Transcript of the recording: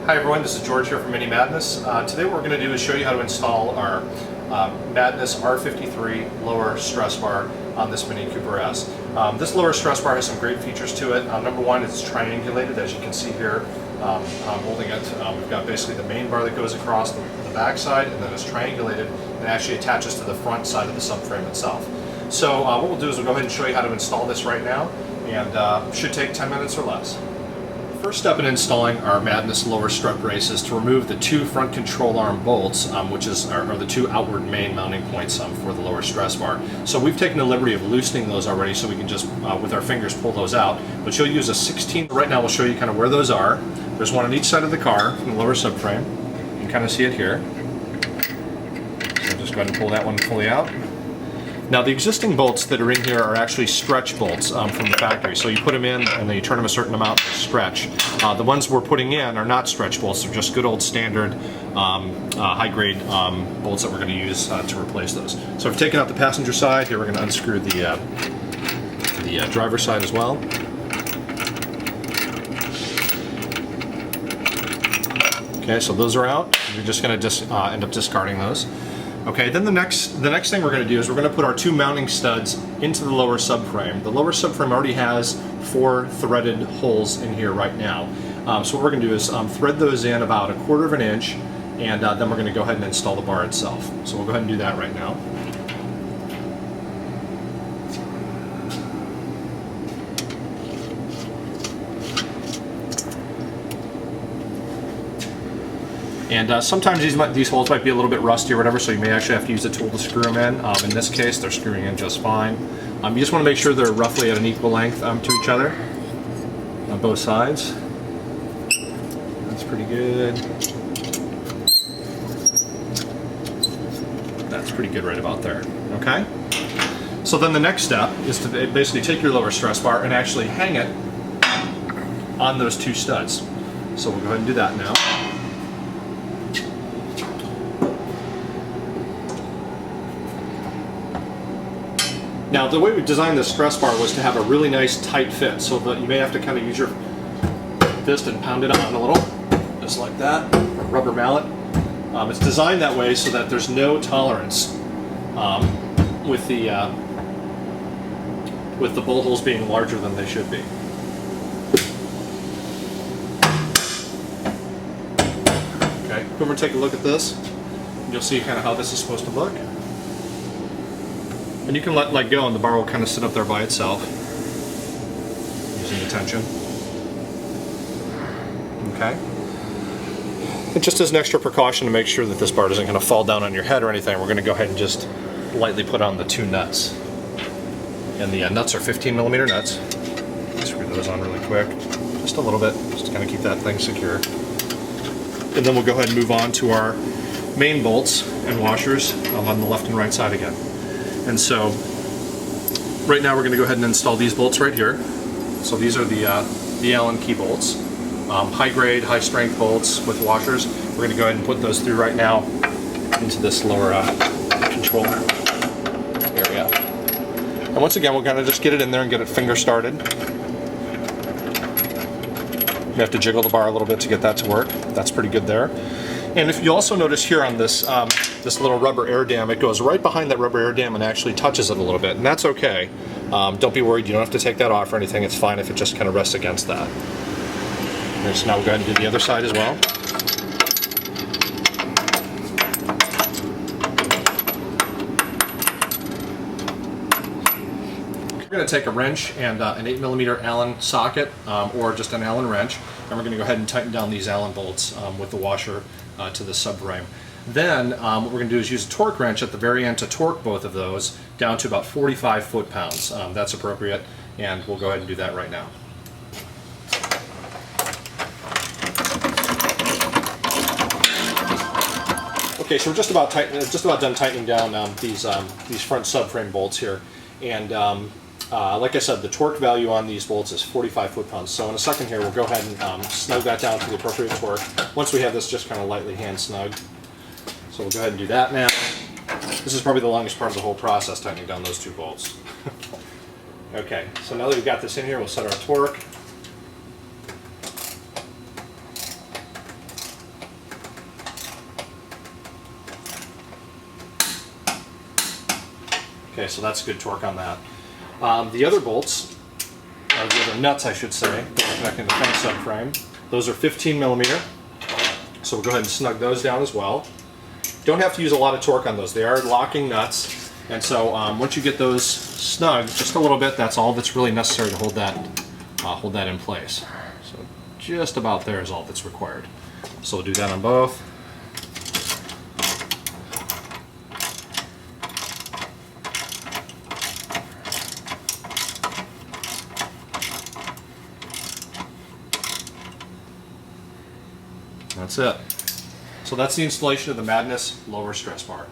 Hi everyone, this is George here from Mini Madness. Today what we're going to do is show you how to install our Madness R53 lower stress bar on this Mini Cooper S. This lower stress bar has some great features to it. Number one, it's triangulated, as you can see here. I'm holding it. We've got basically the main bar that goes across the back side, and then it's triangulated and actually attaches to the front side of the subframe itself. So what we'll do is we'll go ahead and show you how to install this right now, and should take 10 minutes or less. First step in installing our Madness lower strut brace is to remove the two front control arm bolts, which are the two outward main mounting points for the lower stress bar. So we've taken the liberty of loosening those already, so we can just, with our fingers, pull those out. But you'll use a 16. Right now we'll show you kind of where those are. There's one on each side of the car in the lower subframe. You can kind of see it here. So just go ahead and pull that one fully out. Now the existing bolts that are in here are actually stretch bolts from the factory. So you put them in and then you turn them a certain amount to stretch. The ones we're putting in are not stretch bolts, they're just good old standard high-grade bolts that we're going to use to replace those. So I've taken out the passenger side. Here we're going to unscrew the driver's side as well. Okay, so those are out. We're just going to end up discarding those. Okay, then the next thing we're going to do is we're going to put our two mounting studs into the lower subframe. The lower subframe already has 4 threaded holes in here right now. So what we're going to do is thread those in about 1/4 of an inch, and then we're going to go ahead and install the bar itself. So we'll go ahead and do that right now. And sometimes these holes might be a little bit rusty or whatever, so you may actually have to use a tool to screw them in. In this case, they're screwing in just fine. You just want to make sure they're roughly at an equal length to each other on both sides. That's pretty good. That's pretty good right about there. Okay? So then the next step is to basically take your lower stress bar and actually hang it on those two studs. So we'll go ahead and do that now. Now, the way we designed this stress bar was to have a really nice tight fit, so that you may have to kind of use your fist and pound it on a little, just like that, a rubber mallet. It's designed that way so that there's no tolerance with the bolt holes being larger than they should be. Okay, come over and take a look at this. You'll see kind of how this is supposed to look. And you can let go and the bar will kind of sit up there by itself using the tension. Okay. And just as an extra precaution to make sure that this bar doesn't kind of fall down on your head or anything, we're going to go ahead and just lightly put on the 2 nuts. And the nuts are 15mm nuts. Screw those on really quick, just a little bit, just to kind of keep that thing secure. And then we'll go ahead and move on to our main bolts and washers on the left and right side again. And so, right now we're going to go ahead and install these bolts right here. So these are the Allen key bolts. High grade, high strength bolts with washers. We're going to go ahead and put those through right now into this lower control area. And once again, we're going to just get it in there and get it finger started. You have to jiggle the bar a little bit to get that to work. That's pretty good there. And if you also notice here on this this little rubber air dam, it goes right behind that rubber air dam and actually touches it a little bit, and that's okay. Don't be worried, you don't have to take that off or anything. It's fine if it just kind of rests against that. Okay, so now we'll go ahead and do the other side as well. We're going to take a wrench and an 8mm Allen socket, or just an Allen wrench, and we're going to go ahead and tighten down these Allen bolts with the washer to the subframe. Then what we're going to do is use a torque wrench at the very end to torque both of those down to about 45 foot-pounds. That's appropriate, and we'll go ahead and do that right now. Okay, so we're just about done tightening down these front subframe bolts here, and like I said, the torque value on these bolts is 45 foot-pounds. So in a second here, we'll go ahead and snug that down to the appropriate torque. Once we have this just kind of lightly hand snugged. So we'll go ahead and do that now. This is probably the longest part of the whole process, tightening down those 2 bolts. Okay, so now that we've got this in here, we'll set our torque. Okay, so that's good torque on that. The other bolts, or the other nuts I should say, that are connecting the front subframe, those are 15 millimeter. So we'll go ahead and snug those down as well. Don't have to use a lot of torque on those. They are locking nuts. And so once you get those snug just a little bit, that's all that's really necessary to hold that in place. So just about there is all that's required. So we'll do that on both. That's it. So that's the installation of the Madness lower stress bar.